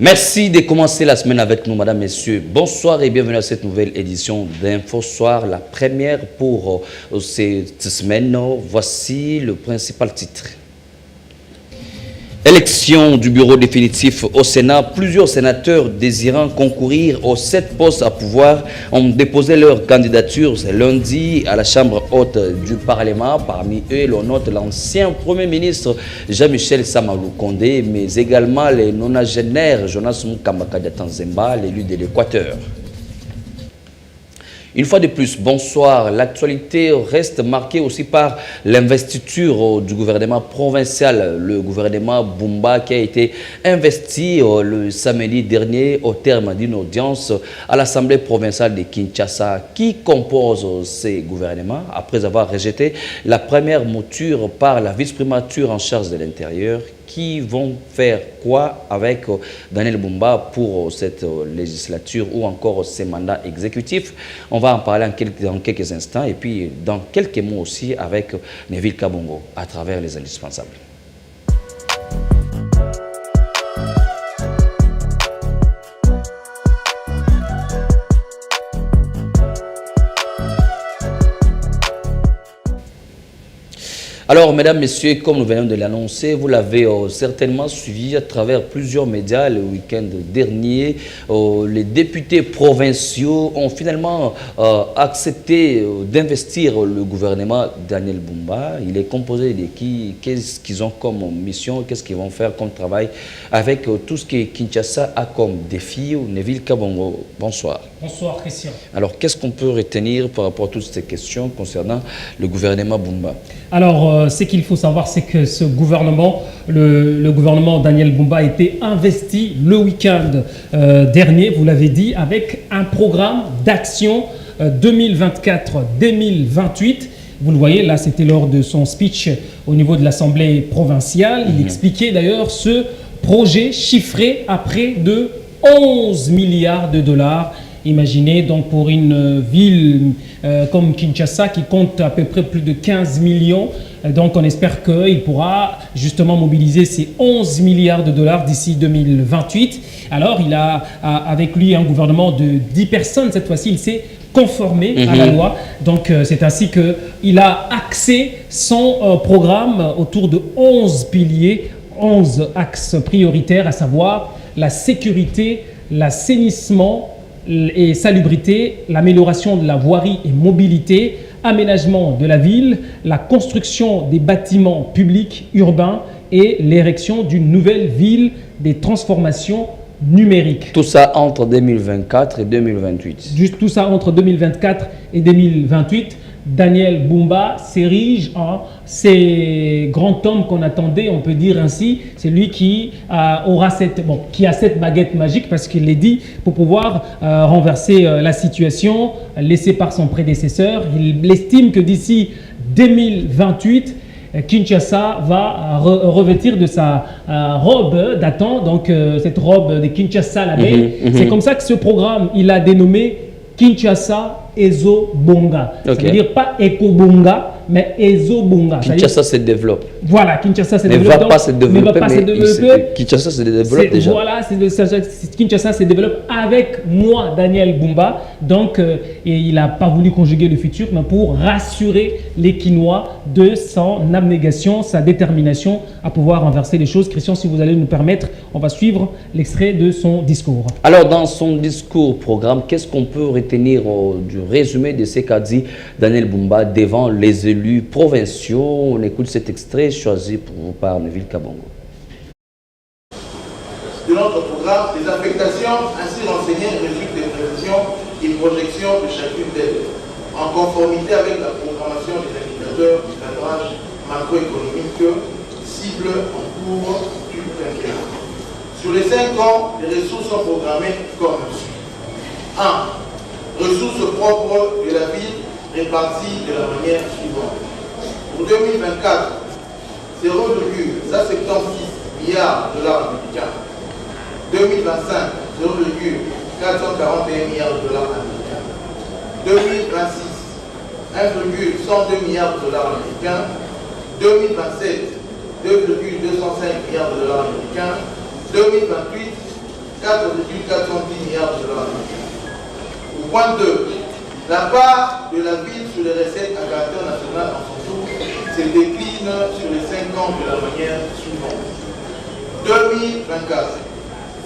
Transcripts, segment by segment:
Merci de commencer la semaine avec nous, madame, messieurs. Bonsoir et bienvenue à cette nouvelle édition d'Info Soir, la première pour cette semaine. Voici le principal titre. Élection du bureau définitif au Sénat. Plusieurs sénateurs désirant concourir aux 7 postes à pouvoir ont déposé leur candidature ce lundi à la Chambre haute du Parlement. Parmi eux, l'on note l'ancien Premier ministre Jean-Michel Samalou Condé, mais également les nonagénaires Jonas Mukambaka Diatanzemba, l'élu de l'Équateur. Une fois de plus, bonsoir. L'actualité reste marquée aussi par l'investiture du gouvernement provincial, le gouvernement Bumba qui a été investi le samedi dernier au terme d'une audience à l'Assemblée provinciale de Kinshasa. Qui compose ces gouvernements après avoir rejeté la première mouture par la vice-primature en charge de l'intérieur? Qui vont faire quoi avec Daniel Bumba pour cette législature ou encore ses mandats exécutifs? On va en parler dans quelques instants et puis dans quelques mots aussi avec Neville Kabongo à travers les indispensables. Alors, mesdames, messieurs, comme nous venons de l'annoncer, vous l'avez certainement suivi à travers plusieurs médias le week-end dernier. Les députés provinciaux ont finalement accepté d'investir le gouvernement Daniel Bumba. Il est composé de qui? Qu'est-ce qu'ils ont comme mission? Qu'est-ce qu'ils vont faire comme travail avec tout ce que Kinshasa a comme défi? Neville Kabongo, bonsoir. Bonsoir, Christian. Alors, qu'est-ce qu'on peut retenir par rapport à toutes ces questions concernant le gouvernement Bumba? Alors, ce qu'il faut savoir, c'est que ce gouvernement, le gouvernement Daniel Bumba a été investi le week-end dernier, vous l'avez dit, avec un programme d'action 2024-2028. Vous le voyez, là, c'était lors de son speech au niveau de l'Assemblée provinciale. Il expliquait d'ailleurs ce projet chiffré à près de 11 milliards de dollars. Imaginez donc pour une ville comme Kinshasa qui compte à peu près plus de 15 millions. Donc on espère qu'il pourra justement mobiliser ces 11 milliards de dollars d'ici 2028. Alors il a avec lui un gouvernement de 10 personnes. Cette fois-ci, il s'est conformé à la loi. Donc c'est ainsi qu'il a axé son programme autour de 11 piliers, 11 axes prioritaires, à savoir la sécurité, l'assainissement et salubrité, l'amélioration de la voirie et mobilité, aménagement de la ville, la construction des bâtiments publics urbains et l'érection d'une nouvelle ville des transformations numériques. Tout ça entre 2024 et 2028. Juste tout ça entre 2024 et 2028. Daniel Bumba s'érige en ces grands hommes qu'on attendait, on peut dire ainsi. C'est lui qui aura qui a cette baguette magique, parce qu'il l'a dit, pour pouvoir renverser la situation laissée par son prédécesseur. Il estime que d'ici 2028, Kinshasa va revêtir de sa robe datant, donc cette robe de Kinshasa la belle. C'est comme ça que ce programme, il a dénommé Kinshasa Ezo Bonga. Okay. Ça veut dire pas Eko Bonga, mais Ezo Bonga. Kinshasa se développe. Voilà, Kinshasa se développe. Ne va pas se développer, mais Kinshasa se développe déjà. Voilà, Kinshasa se développe avec moi, Daniel Bumba. Donc, et il n'a pas voulu conjuguer le futur, mais pour rassurer les Kinois de son abnégation, sa détermination à pouvoir renverser les choses. Christian, si vous allez nous permettre, on va suivre l'extrait de son discours. Alors, dans son discours programme, qu'est-ce qu'on peut retenir du résumé de ce qu'a dit Daniel Bumba devant les élus provinciaux? On écoute cet extrait choisi pour vous par Neville Kabongo. De notre programme, les affectations ainsi renseignées résultent des prévisions et projections de chacune d'elles, en conformité avec la programmation des indicateurs du cadrage macroéconomique cible en cours du quinquennat. Sur les 5 ans, les ressources sont programmées comme suit. 1. Ressources propres de la ville réparties de la manière suivante. Pour 2024, 0,176 milliards de dollars américains. 2025, 0,441 milliards de dollars américains. 2026, 1,102 milliards de dollars américains. 2027, 2,205 milliards de dollars américains. 2028, 4,410 milliards de dollars américains. Au point 2, la part de la ville sur les recettes à caractère national en son tour se décline sur les 5 ans de la manière suivante. 2024,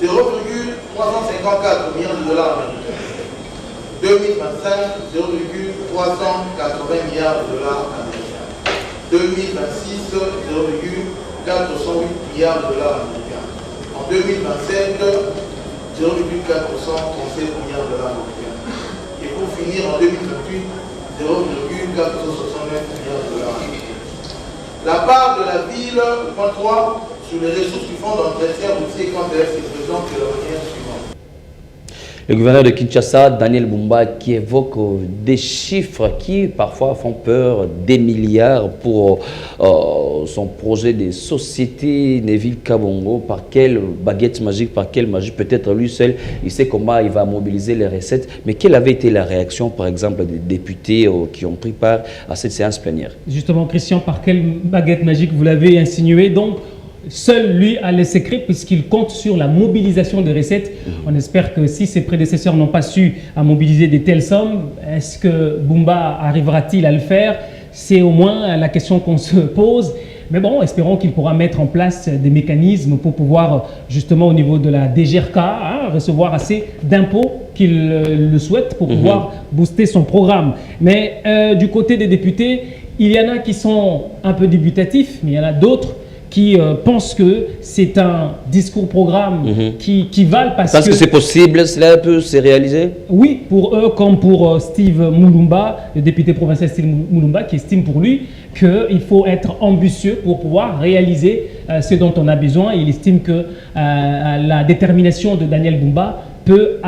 0,354 milliards de dollars américains. 2025, 0,380 milliards de dollars américains. 2026, 0,408 milliards de dollars américains. En 2027, 0,437 milliards de dollars américains. Et pour finir, en 2028, 0,469 milliards de dollars américains. La part de la ville, point 3, sur les ressources du fonds d'entretien routier quand elle se présente de la manière suivante. Le gouverneur de Kinshasa, Daniel Bumba, qui évoque des chiffres qui parfois font peur, des milliards pour son projet de société Neville Kabongo. Par quelle baguette magique, par quelle magie, peut-être lui seul, il sait comment il va mobiliser les recettes. Mais quelle avait été la réaction, par exemple, des députés qui ont pris part à cette séance plénière? Justement, Christian, par quelle baguette magique vous l'avez insinué? Donc, seul lui a les secrets puisqu'il compte sur la mobilisation des recettes. On espère que si ses prédécesseurs n'ont pas su à mobiliser de telles sommes, est-ce que Bumba arrivera-t-il à le faire? C'est au moins la question qu'on se pose. Mais bon, espérons qu'il pourra mettre en place des mécanismes pour pouvoir, justement au niveau de la DGRK, recevoir assez d'impôts qu'il le souhaite pour pouvoir booster son programme. Mais du côté des députés, il y en a qui sont un peu dubitatifs, mais il y en a d'autres qui pensent que c'est un discours-programme qui valent parce que c'est possible, cela peut se réaliser? Oui, pour eux comme pour Steve Mulumba, le député provincial Steve Mulumba, qui estime pour lui qu'il faut être ambitieux pour pouvoir réaliser ce dont on a besoin. Il estime que la détermination de Daniel Bumba peut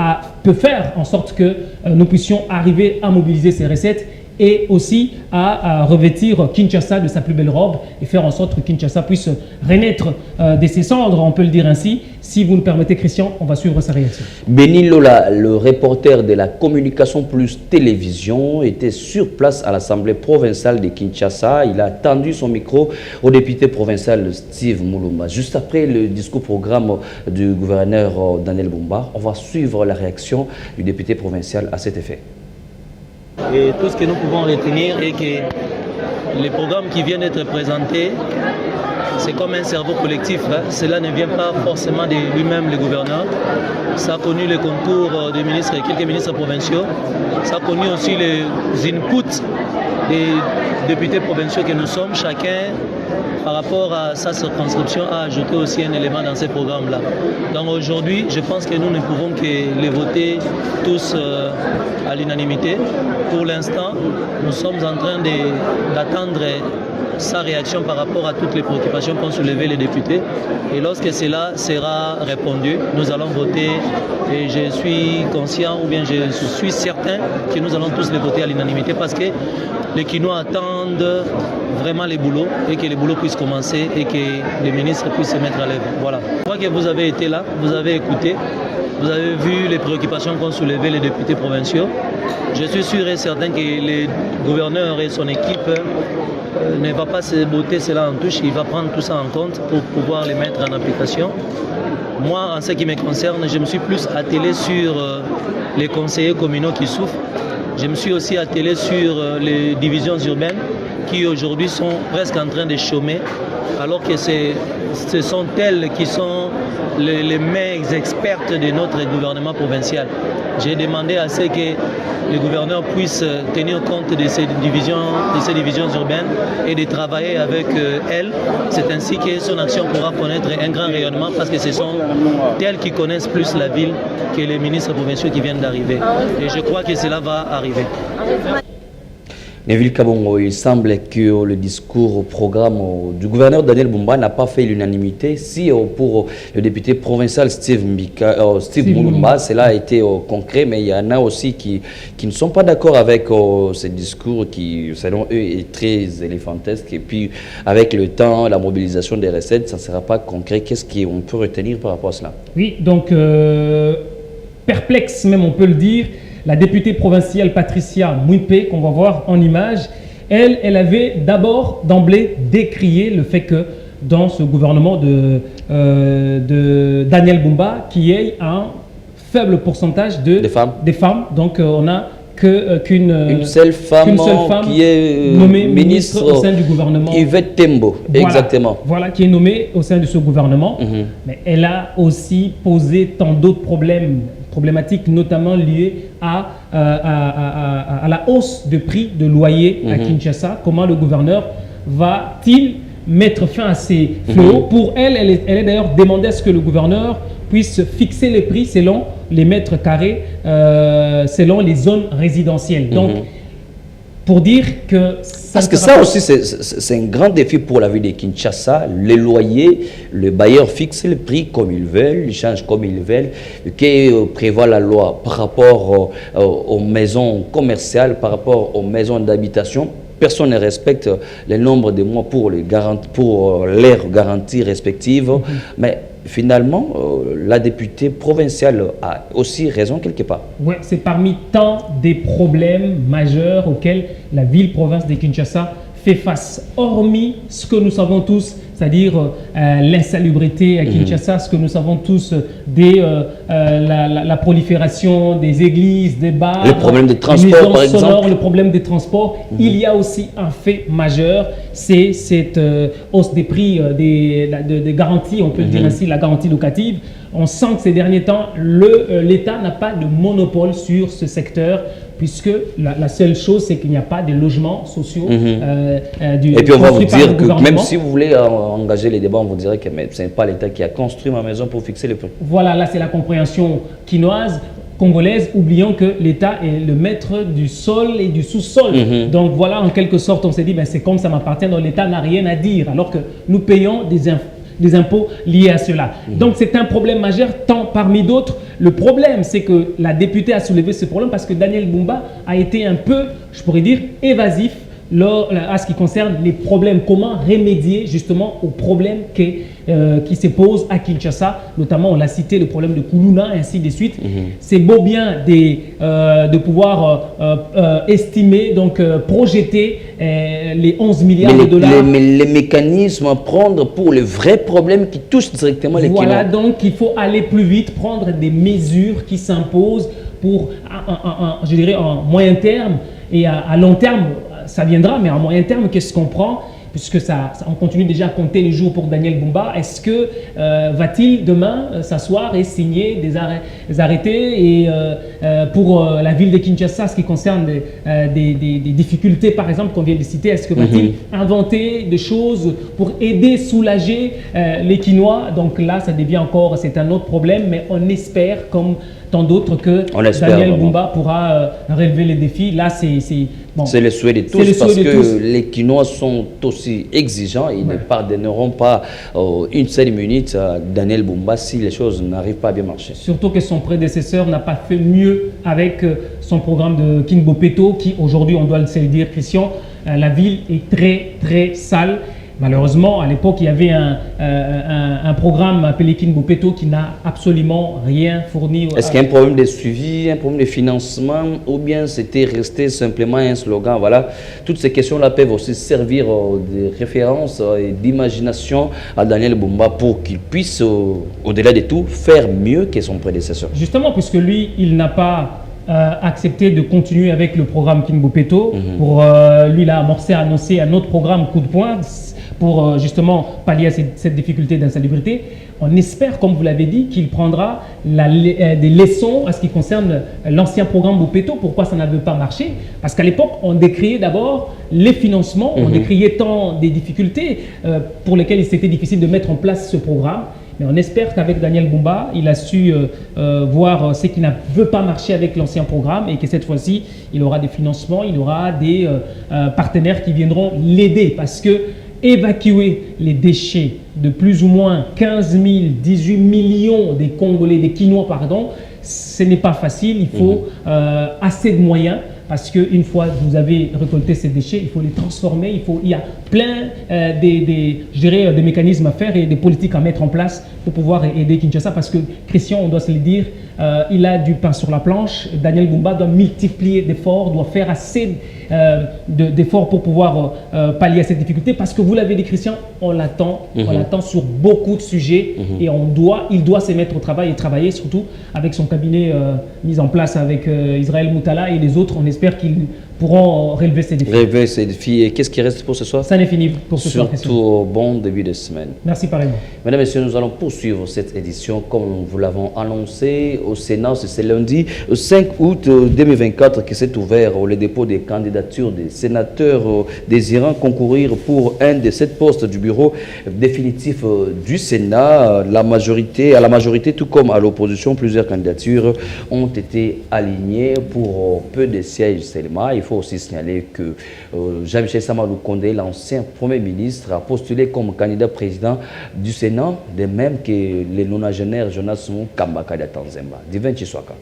faire en sorte que nous puissions arriver à mobiliser ces recettes et aussi à revêtir Kinshasa de sa plus belle robe et faire en sorte que Kinshasa puisse renaître de ses cendres, on peut le dire ainsi. Si vous nous permettez, Christian, on va suivre sa réaction. Béni Lola, le reporter de la Communication Plus Télévision, était sur place à l'Assemblée provinciale de Kinshasa. Il a tendu son micro au député provincial Steve Mulumba. Juste après le discours-programme du gouverneur Daniel Bumba, on va suivre la réaction du député provincial à cet effet. Et tout ce que nous pouvons retenir est que les programmes qui viennent d'être présentés, c'est comme un cerveau collectif. Cela ne vient pas forcément de lui-même, le gouverneur. Ça a connu le concours des ministres et quelques ministres provinciaux. Ça a connu aussi les inputs des députés provinciaux que nous sommes. Chacun, par rapport à sa circonscription, a ajouté aussi un élément dans ces programmes-là. Donc aujourd'hui, je pense que nous ne pouvons que les voter tous à l'unanimité. Pour l'instant, nous sommes en train d'attendre sa réaction par rapport à toutes les préoccupations qu'ont soulevées les députés. Et lorsque cela sera répondu, nous allons voter. Et je suis conscient, ou bien je suis certain que nous allons tous les voter à l'unanimité parce que les Kinois attendent vraiment les boulots et que les boulots puissent commencer et que les ministres puissent se mettre à l'œuvre. Voilà. Je crois que vous avez été là, vous avez écouté, vous avez vu les préoccupations qu'ont soulevées les députés provinciaux. Je suis sûr et certain que le gouverneur et son équipe ne va pas se botter cela en touche, il va prendre tout ça en compte pour pouvoir les mettre en application. Moi, en ce qui me concerne, je me suis plus attelé sur les conseillers communaux qui souffrent. Je me suis aussi attelé sur les divisions urbaines qui aujourd'hui sont presque en train de chômer, alors que ce sont elles qui sont les mains expertes de notre gouvernement provincial. J'ai demandé à ce que le gouverneur puisse tenir compte de ces divisions urbaines et de travailler avec elles. C'est ainsi que son action pourra connaître un grand rayonnement parce que ce sont elles qui connaissent plus la ville que les ministres provinciaux qui viennent d'arriver. Et je crois que cela va arriver. Neville Kabongo, il semble que le discours au programme du gouverneur Daniel Bumba n'a pas fait l'unanimité. Si pour le député provincial Steve Mulumba, cela a été concret, mais il y en a aussi qui ne sont pas d'accord avec ce discours qui, selon eux, est très éléphantesque. Et puis, avec le temps, la mobilisation des recettes, ça ne sera pas concret. Qu'est-ce qu'on peut retenir par rapport à cela? Oui, donc, perplexe même, on peut le dire. La députée provinciale Patricia Mouipé, qu'on va voir en image, elle avait d'abord d'emblée décrié le fait que dans ce gouvernement de Daniel Bumba qui ait un faible pourcentage des femmes. Donc on a qu'une seule femme qui est nommée ministre au sein du gouvernement. Yvette Tembo, voilà, exactement. Voilà, qui est nommée au sein de ce gouvernement. Mais elle a aussi posé tant d'autres problématiques, notamment liées à la hausse de prix de loyer à Kinshasa. Comment le gouverneur va-t-il mettre fin à ces fléaux? Pour elle, elle est d'ailleurs demandé à ce que le gouverneur puisse fixer les prix selon les mètres carrés, selon les zones résidentielles. Donc, pour dire que... Parce que ça aussi, c'est un grand défi pour la ville de Kinshasa. Les loyers, le bailleur fixe le prix comme ils veulent, ils changent comme ils veulent. Que prévoit la loi par rapport aux maisons commerciales, par rapport aux maisons d'habitation? Personne ne respecte le nombre de mois pour leurs garanties respectives. Mais finalement, la députée provinciale a aussi raison quelque part. Oui, c'est parmi tant des problèmes majeurs auxquels la ville-province de Kinshasa fait face, hormis ce que nous savons tous, c'est-à-dire l'insalubrité à Kinshasa, ce que nous savons tous la prolifération des églises, des bars, le problème de transport par exemple. Le problème des transports. Il y a aussi un fait majeur, c'est cette hausse des prix des garanties, on peut le dire ainsi, la garantie locative. On sent que ces derniers temps, l'État n'a pas de monopole sur ce secteur, puisque la seule chose, c'est qu'il n'y a pas de logements sociaux. Et puis on va vous dire que même si vous voulez engager les débats, on vous dirait que ce n'est pas l'État qui a construit ma maison pour fixer les prix. Voilà, là c'est la compréhension quinoise, congolaise, oubliant que l'État est le maître du sol et du sous-sol. Donc voilà, en quelque sorte, on s'est dit, ben, c'est comme ça m'appartient, donc l'État n'a rien à dire, alors que nous payons des impôts liés à cela. Donc c'est un problème majeur, tant parmi d'autres. Le problème, c'est que la députée a soulevé ce problème parce que Daniel Bumba a été un peu, je pourrais dire, évasif à ce qui concerne les problèmes. Comment remédier justement aux problèmes qui se posent à Kinshasa, notamment on l'a cité, le problème de Koulouna, ainsi de suite. C'est beau bien de pouvoir estimer, donc projeter les 11 milliards de dollars. Mais les mécanismes à prendre pour les vrais problèmes qui touchent directement les Kinois. Voilà, donc il faut aller plus vite, prendre des mesures qui s'imposent pour, je dirais, en moyen terme et à long terme. Ça viendra, mais à moyen terme, qu'est-ce qu'on prend? Puisque on continue déjà à compter les jours pour Daniel Bumba. Est-ce que va-t-il demain s'asseoir et signer des arrêtés et, pour la ville de Kinshasa, ce qui concerne des difficultés, par exemple, qu'on vient de citer? Est-ce que va-t-il inventer des choses pour aider, soulager les Kinois? Donc là, ça devient encore, c'est un autre problème, mais on espère, comme tant d'autres, que Daniel Bumba pourra relever les défis. Là, c'est le souhait de tous, parce que les Kinois sont aussi exigeants. Ils ne pardonneront pas une seule minute à Daniel Bumba si les choses n'arrivent pas à bien marcher. Surtout que son prédécesseur n'a pas fait mieux avec son programme de King Bopeto, qui aujourd'hui, on doit le dire, Christian, la ville est très très sale. Malheureusement, à l'époque, il y avait un programme appelé King Bopeto qui n'a absolument rien fourni. Est-ce qu'il y a un problème de suivi, un problème de financement, ou bien c'était resté simplement un slogan? Voilà, toutes ces questions-là peuvent aussi servir de référence et d'imagination à Daniel Bumba pour qu'il puisse, au-delà de tout, faire mieux que son prédécesseur. Justement, puisque lui, il n'a pas accepté de continuer avec le programme King Bopeto. Pour lui, il a annoncé un autre programme coup de poing pour justement pallier à cette difficulté d'insalubrité. On espère, comme vous l'avez dit, qu'il prendra des leçons à ce qui concerne l'ancien programme Bopeto. Pourquoi ça n'avait pas marché? Parce qu'à l'époque, on décriait d'abord les financements, on décriait tant des difficultés pour lesquelles il s'était difficile de mettre en place ce programme. Mais on espère qu'avec Daniel Bumba, il a su voir ce qui ne veut pas marcher avec l'ancien programme et que cette fois-ci, il aura des financements, il aura des partenaires qui viendront l'aider. Parce que évacuer les déchets de plus ou moins 15 000, 18 millions des Congolais, des Kinois, pardon, ce n'est pas facile. Il faut assez de moyens parce qu'une fois que vous avez récolté ces déchets, il faut les transformer, il y a plein je dirais, des mécanismes à faire et des politiques à mettre en place pour pouvoir aider Kinshasa, parce que Christian, on doit se le dire, il a du pain sur la planche. Daniel Bumba doit multiplier d'efforts, doit faire assez d'efforts pour pouvoir pallier à cette difficulté, parce que vous l'avez dit, Christian, on l'attend sur beaucoup de sujets et il doit se mettre au travail et travailler surtout avec son cabinet mis en place avec Israël Moutala et les autres. On espère qu'ils pourront relever ces défis. Relever ces défis. Et qu'est-ce qui reste pour ce soir? Ça n'est fini pour ce soir. Surtout bon début de semaine. Merci pareillement. Mesdames et messieurs, nous allons poursuivre cette édition comme vous l'avons annoncé au Sénat. C'est lundi 5 août 2024 que s'est ouvert le dépôt des candidatures des sénateurs désirant concourir pour un des 7 postes du bureau définitif du Sénat. À la majorité, tout comme à l'opposition, plusieurs candidatures ont été alignées pour peu de sièges seulement. Il faut aussi signaler que Jean-Michel Samalou Condé, l'ancien Premier ministre, a postulé comme candidat président du Sénat, de même que le nonagénaire Jonas Kambaka Tanzemba. Divin Chiswaka.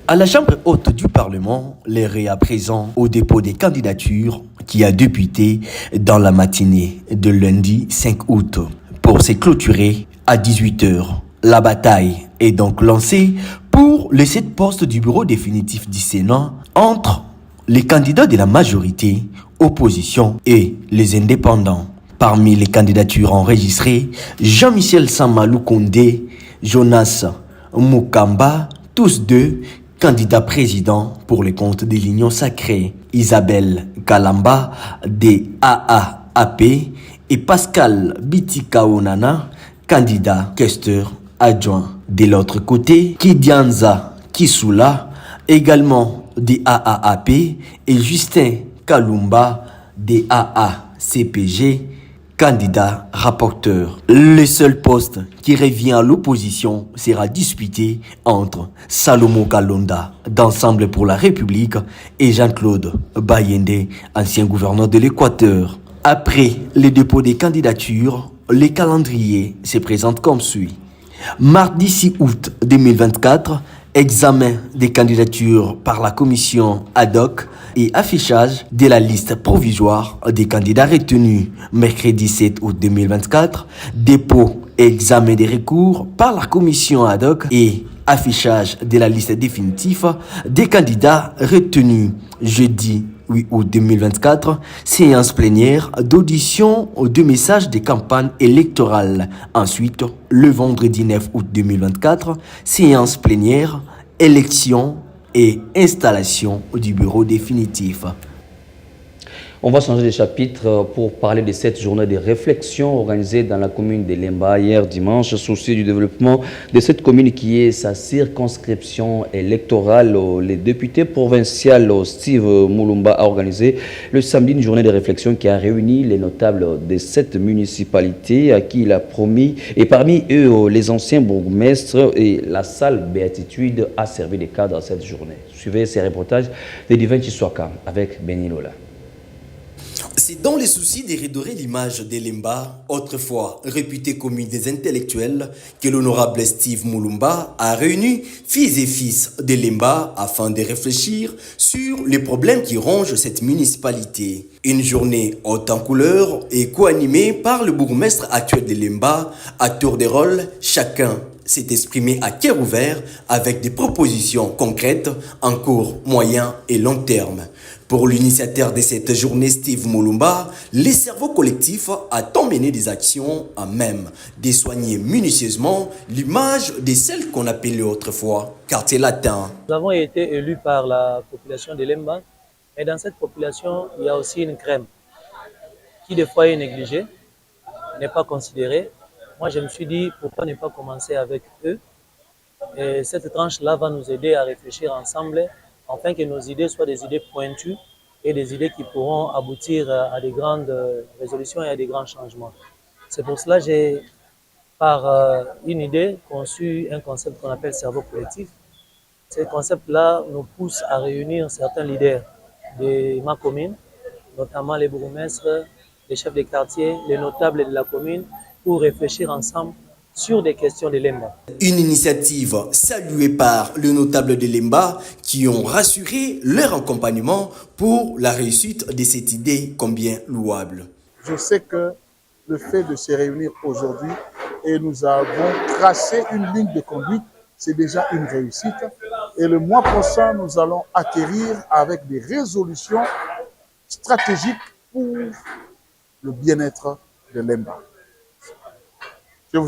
À la Chambre haute du Parlement, l'heure est à présent au dépôt des candidatures qui a débuté dans la matinée de lundi 5 août. Pour se clôturer à 18h, la bataille est donc lancée pour les 7 postes du bureau définitif du Sénat entre les candidats de la majorité, opposition et les indépendants. Parmi les candidatures enregistrées, Jean-Michel Samalou Condé, Jonas Mukamba, tous deux candidats présidents pour les comptes de l'Union sacrée, Isabelle Kalamba des AAAP et Pascal Bitikaonana, candidat questeur adjoint. De l'autre côté, Kidianza Kisula, également des AAAP, et Justin Kalumba des AACPG, candidat rapporteur. Le seul poste qui revient à l'opposition sera disputé entre Salomon Kalonda d'Ensemble pour la République et Jean-Claude Bayende, ancien gouverneur de l'Équateur. Après le dépôt des candidatures, les calendriers se présentent comme suit. Mardi 6 août 2024, examen des candidatures par la commission ad hoc et affichage de la liste provisoire des candidats retenus. Mercredi 7 août 2024, dépôt et examen des recours par la commission ad hoc et affichage de la liste définitive des candidats retenus. Jeudi 8 août 2024, séance plénière d'audition de messages de campagne électorale. Ensuite, le vendredi 9 août 2024, séance plénière, élection et installation du bureau définitif. On va changer de chapitre pour parler de cette journée de réflexion organisée dans la commune de Lemba hier dimanche, souci du développement de cette commune qui est sa circonscription électorale. Le député provincial Steve Mulumba a organisé le samedi une journée de réflexion qui a réuni les notables de cette municipalité à qui il a promis, et parmi eux les anciens bourgmestres, et la salle Béatitude a servi de cadre à cette journée. Suivez ces reportages de Divin Chiswaka avec Benny Lola. C'est dans les soucis de redorer l'image de Lemba, autrefois réputée commune des intellectuels, que l'honorable Steve Mulumba a réuni fils et fils de Lemba afin de réfléchir sur les problèmes qui rongent cette municipalité. Une journée haute en couleur et co-animée par le bourgmestre actuel de Lemba. À tour de rôle, chacun s'est exprimé à cœur ouvert avec des propositions concrètes en court, moyen et long terme. Pour l'initiateur de cette journée, Steve Mulumba, les cerveaux collectifs a tant mené des actions à même de soigner minutieusement l'image de celle qu'on appelait autrefois quartier latin. Nous avons été élus par la population de Lemba, mais dans cette population, il y a aussi une crème qui des fois est négligée, n'est pas considérée. Moi, je me suis dit, pourquoi ne pas commencer avec eux? Et cette tranche-là va nous aider à réfléchir ensemble, afin que nos idées soient des idées pointues et des idées qui pourront aboutir à des grandes résolutions et à des grands changements. C'est pour cela que j'ai, par une idée, conçu un concept qu'on appelle cerveau collectif. Ce concept-là nous pousse à réunir certains leaders de ma commune, notamment les bourgmestres, les chefs de quartier, les notables de la commune, pour réfléchir ensemble sur des questions de Lemba. Une initiative saluée par le notable de Lemba qui ont rassuré leur accompagnement pour la réussite de cette idée combien louable. Je sais que le fait de se réunir aujourd'hui et nous avons tracé une ligne de conduite, c'est déjà une réussite. Et le mois prochain, nous allons atterrir avec des résolutions stratégiques pour le bien-être de Lemba.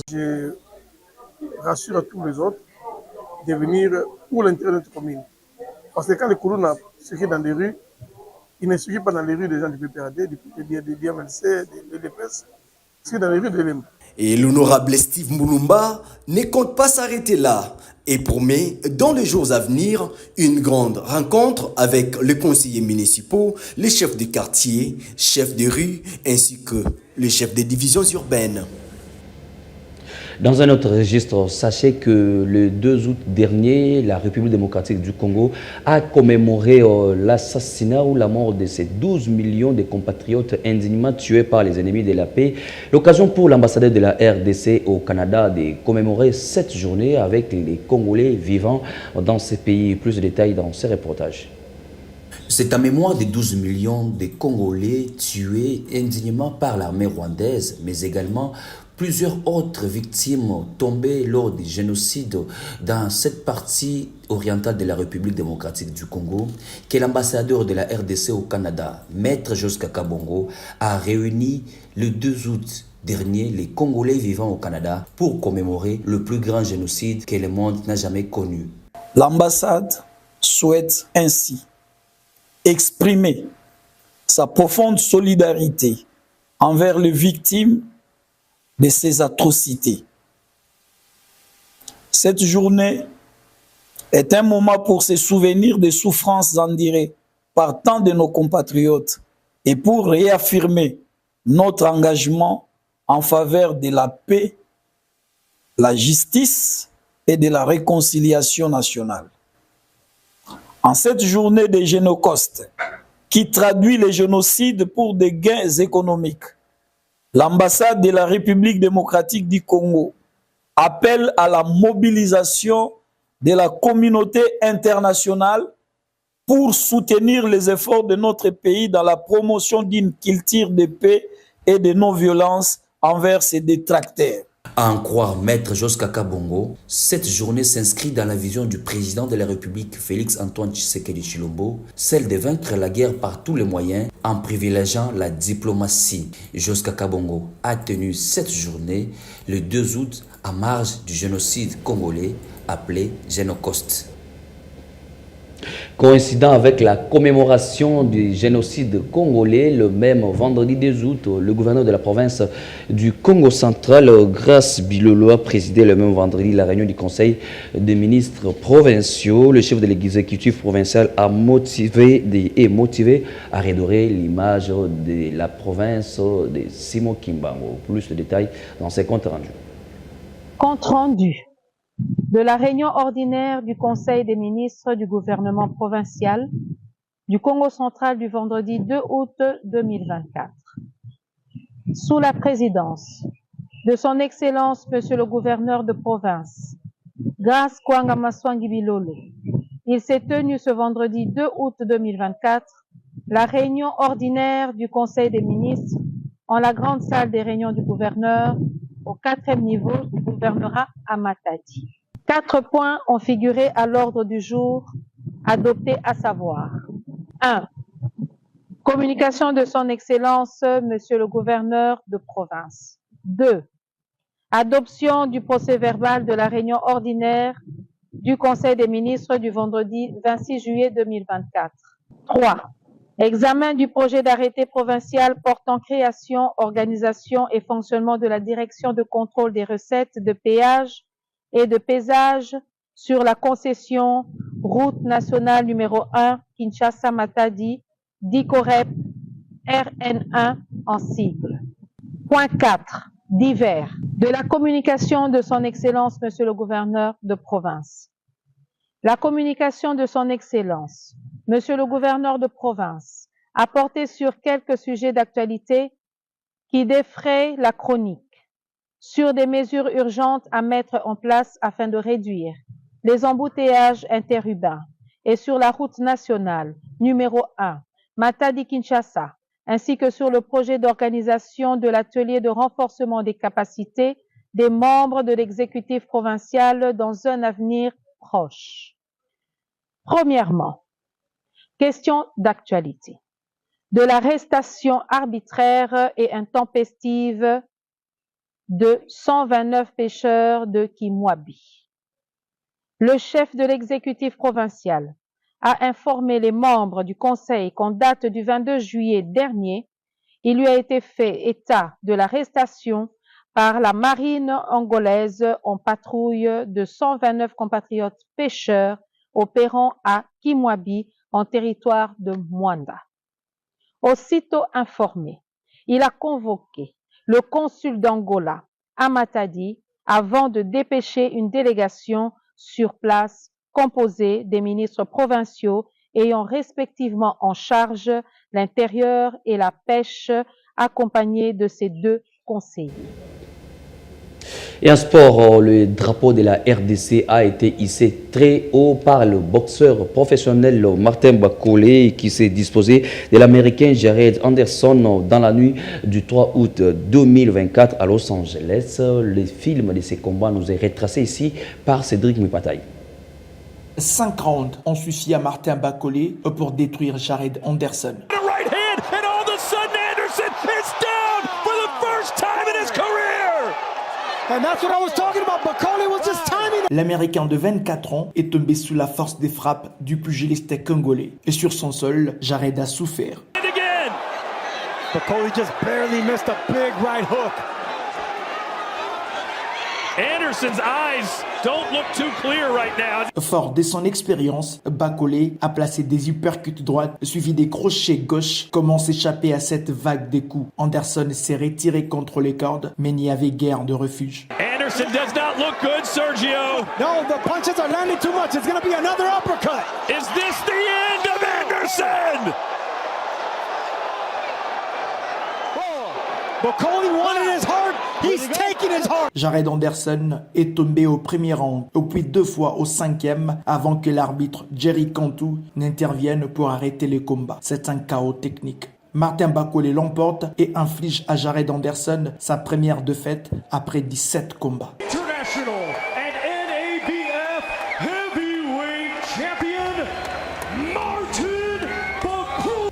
Je rassure à tous les autres de venir pour l'intérêt de notre commune. Parce que quand les colons circulent dans les rues, ils ne circulent pas dans les rues des gens du PPRD, des DMLC, des DPS, ils circulent dans les rues de Lemba. Et l'honorable Steve Moulumba ne compte pas s'arrêter là et promet dans les jours à venir une grande rencontre avec les conseillers municipaux, les chefs de quartier, chefs de rue ainsi que les chefs des divisions urbaines. Dans un autre registre, sachez que le 2 août dernier, la République démocratique du Congo a commémoré l'assassinat ou la mort de ses 12 millions de compatriotes indignement tués par les ennemis de la paix. L'occasion pour l'ambassadeur de la RDC au Canada de commémorer cette journée avec les Congolais vivant dans ces pays. Plus de détails dans ces reportages. C'est en mémoire des 12 millions de Congolais tués indignement par l'armée rwandaise, mais également plusieurs autres victimes tombées lors du génocide dans cette partie orientale de la République démocratique du Congo, que l'ambassadeur de la RDC au Canada, Maître Joska Kabongo, a réuni le 2 août dernier les Congolais vivant au Canada pour commémorer le plus grand génocide que le monde n'a jamais connu. L'ambassade souhaite ainsi exprimer sa profonde solidarité envers les victimes de ces atrocités. Cette journée est un moment pour se souvenir des souffrances endurées par tant de nos compatriotes et pour réaffirmer notre engagement en faveur de la paix, la justice et de la réconciliation nationale. En cette journée de Génocostes, qui traduit le génocide pour des gains économiques, l'ambassade de la République démocratique du Congo appelle à la mobilisation de la communauté internationale pour soutenir les efforts de notre pays dans la promotion d'une culture de paix et de non-violence envers ses détracteurs. À en croire Maître Joska Kabongo, cette journée s'inscrit dans la vision du président de la République Félix-Antoine Tshisekedi Tshilombo, celle de vaincre la guerre par tous les moyens en privilégiant la diplomatie. Joska Kabongo a tenu cette journée le 2 août à marge du génocide congolais appelé Génocostes. Coïncidant avec la commémoration du génocide congolais, le même vendredi 2 août, le gouverneur de la province du Congo central, Grace Bilolo, a présidé le même vendredi la réunion du Conseil des ministres provinciaux. Le chef de l'exécutif provincial a motivé à redorer l'image de la province de Simon Kimbango. Plus de détails dans ces comptes rendus. Compte rendu de la réunion ordinaire du Conseil des ministres du gouvernement provincial du Congo central du vendredi 2 août 2024. Sous la présidence de son Excellence Monsieur le gouverneur de province, Grace Kwanga Maswangi Bilolo, il s'est tenu ce vendredi 2 août 2024 la réunion ordinaire du Conseil des ministres en la grande salle des réunions du gouverneur au 4e niveau du gouvernorat à Matadi. 4 points ont figuré à l'ordre du jour adopté, à savoir 1. Communication de son Excellence Monsieur le gouverneur de province. 2. Adoption du procès-verbal de la réunion ordinaire du Conseil des ministres du vendredi 26 juillet 2024. 3. Examen du projet d'arrêté provincial portant création, organisation et fonctionnement de la direction de contrôle des recettes de péage et de pesage sur la concession route nationale numéro 1 Kinshasa-Matadi, DICOREP RN1 en sigle. Point 4. Divers. De la communication de son Excellence Monsieur le gouverneur de province. La communication de son Excellence Monsieur le gouverneur de province a porté sur quelques sujets d'actualité qui défraient la chronique. sur des mesures urgentes à mettre en place afin de réduire les embouteillages interurbains et sur la route nationale numéro 1, Matadi-Kinshasa, ainsi que sur le projet d'organisation de l'atelier de renforcement des capacités des membres de l'exécutif provincial dans un avenir proche. Premièrement, question d'actualité. De l'arrestation arbitraire et intempestive de 129 pêcheurs de Kimwabi. Le chef de l'exécutif provincial a informé les membres du conseil qu'en date du 22 juillet dernier, il lui a été fait état de l'arrestation par la marine angolaise en patrouille de 129 compatriotes pêcheurs opérant à Kimwabi en territoire de Mwanda. Aussitôt informé, il a convoqué le consul d'Angola à Matadi avant de dépêcher une délégation sur place composée des ministres provinciaux ayant respectivement en charge l'intérieur et la pêche, accompagnés de ces deux conseillers. Et en sport, le drapeau de la RDC a été hissé très haut par le boxeur professionnel Martin Bakolé qui s'est disposé de l'Américain Jared Anderson dans la nuit du 3 août 2024 à Los Angeles. Le film de ces combats nous est retracé ici par Cédric Mupataï. 5 rounds ont suffi à Martin Bakolé pour détruire Jared Anderson. L'Américain de 24 ans est tombé sous la force des frappes du pugiliste congolais. Et sur son sol, Jared a souffert. Bakolé just barely missed a big right hook. Anderson's eyes don't look too clear right now. Fort de son expérience, Bakolé a placé des uppercuts droites suivis des crochets gauches. Comment s'échapper à cette vague de coups? Anderson s'est retiré contre les cordes, mais n'y avait guère de refuge. Anderson does not look good, Sergio. No, the punches are landing too much. It's going to be another uppercut. Is this the end of Anderson? Bakolé wanted his heart. He's taking his heart. Jared Anderson est tombé au premier round, puis 2 fois au 5e avant que l'arbitre Jerry Cantu n'intervienne pour arrêter le combat. C'est un chaos technique. Martin Bakolé l'emporte et inflige à Jared Anderson sa première défaite après 17 combats. International and NABF heavyweight champion Martin Bakolé.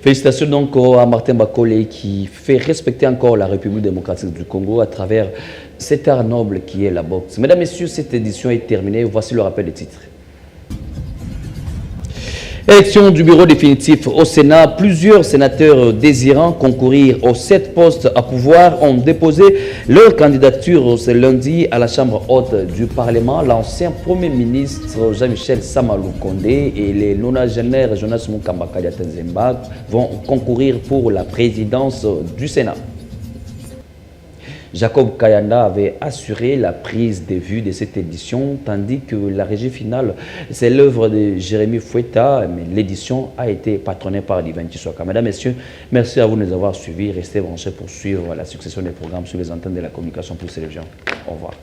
Félicitations donc à Martin Bakolé qui fait respecter encore la République démocratique du Congo à travers cet art noble qui est la boxe. Mesdames, Messieurs, cette édition est terminée. Voici le rappel des titres. Élection du bureau définitif au Sénat. Plusieurs sénateurs désirant concourir aux 7 postes à pouvoir ont déposé leur candidature ce lundi à la Chambre haute du Parlement. L'ancien Premier ministre Jean-Michel Samalou Kondé et les nonagénaires Jonas Mukamba Kadiata-Zemba vont concourir pour la présidence du Sénat. Jacob Kayanda avait assuré la prise de vue de cette édition, tandis que la régie finale, c'est l'œuvre de Jérémy Fouetta, mais l'édition a été patronnée par Divin Chiswaka. Mesdames, Messieurs, merci à vous de nous avoir suivis. Restez branchés pour suivre la succession des programmes sur les antennes de la communication pour ces régions. Au revoir.